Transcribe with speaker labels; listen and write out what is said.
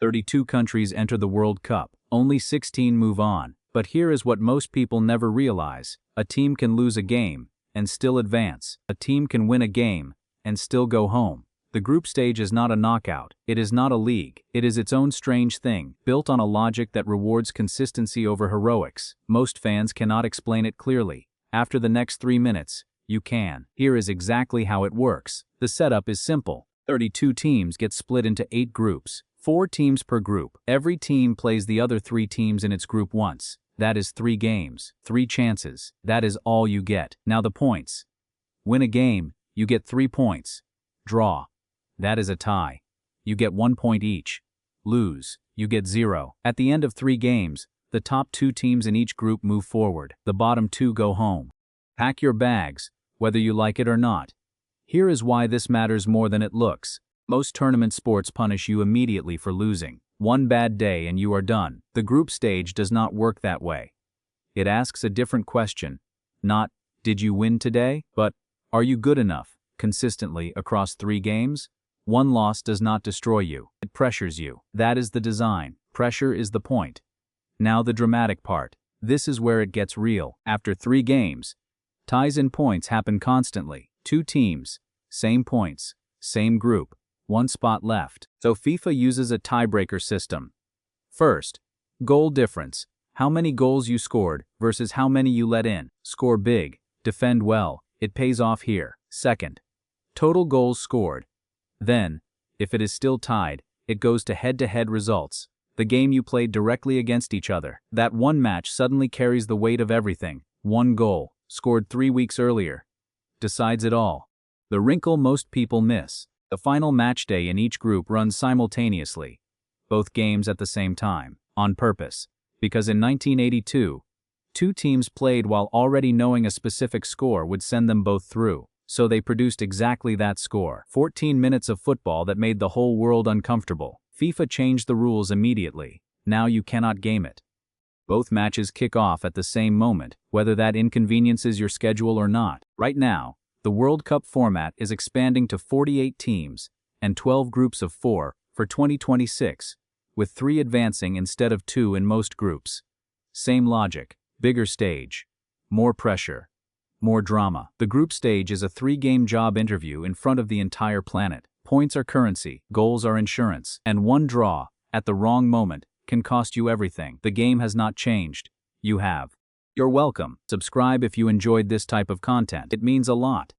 Speaker 1: 32 countries enter the World Cup. Only 16 move on. But here is what most people never realize. A team can lose a game and still advance. A team can win a game and still go home. The group stage is not a knockout. It is not a league. It is its own strange thing, built on a logic that rewards consistency over heroics. Most fans cannot explain it clearly. After the next 3 minutes, you can. Here is exactly how it works. The setup is simple. 32 teams get split into 8 groups. 4 teams per group. Every team plays the other 3 teams in its group once. That is 3 games, 3 chances. That is all you get. Now the points. Win a game, you get 3 points. Draw. That is a tie. You get 1 point each. Lose. You get 0. At the end of 3 games, the top 2 teams in each group move forward. The bottom 2 go home. Pack your bags, whether you like it or not. Here is why this matters more than it looks. Most tournament sports punish you immediately for losing. 1 bad day and you are done. The group stage does not work that way. It asks a different question. Not, did you win today? But, are you good enough, consistently, across 3 games? 1 loss does not destroy you. It pressures you. That is the design. Pressure is the point. Now the dramatic part. This is where it gets real. After 3 games, ties in points happen constantly. 2 teams, same points, same group. 1 spot left. So FIFA uses a tiebreaker system. First, goal difference. How many goals you scored versus how many you let in. Score big, defend well, it pays off here. Second, total goals scored. Then, if it is still tied, it goes to head-to-head results. The game you played directly against each other. That one match suddenly carries the weight of everything. 1 goal, scored 3 weeks earlier, decides it all. The wrinkle most people miss. The final match day in each group runs simultaneously, both games at the same time, on purpose, because in 1982, 2 teams played while already knowing a specific score would send them both through, so they produced exactly that score. 14 minutes of football that made the whole world uncomfortable. FIFA changed the rules immediately. Now you cannot game it. Both matches kick off at the same moment, whether that inconveniences your schedule or not. Right now, the World Cup format is expanding to 48 teams and 12 groups of 4 for 2026, with 3 advancing instead of 2 in most groups. Same logic, bigger stage, more pressure, more drama. The group stage is a 3-game job interview in front of the entire planet. Points are currency, goals are insurance, and 1 draw, at the wrong moment, can cost you everything. The game has not changed. You have. You're welcome. Subscribe if you enjoyed this type of content. It means a lot.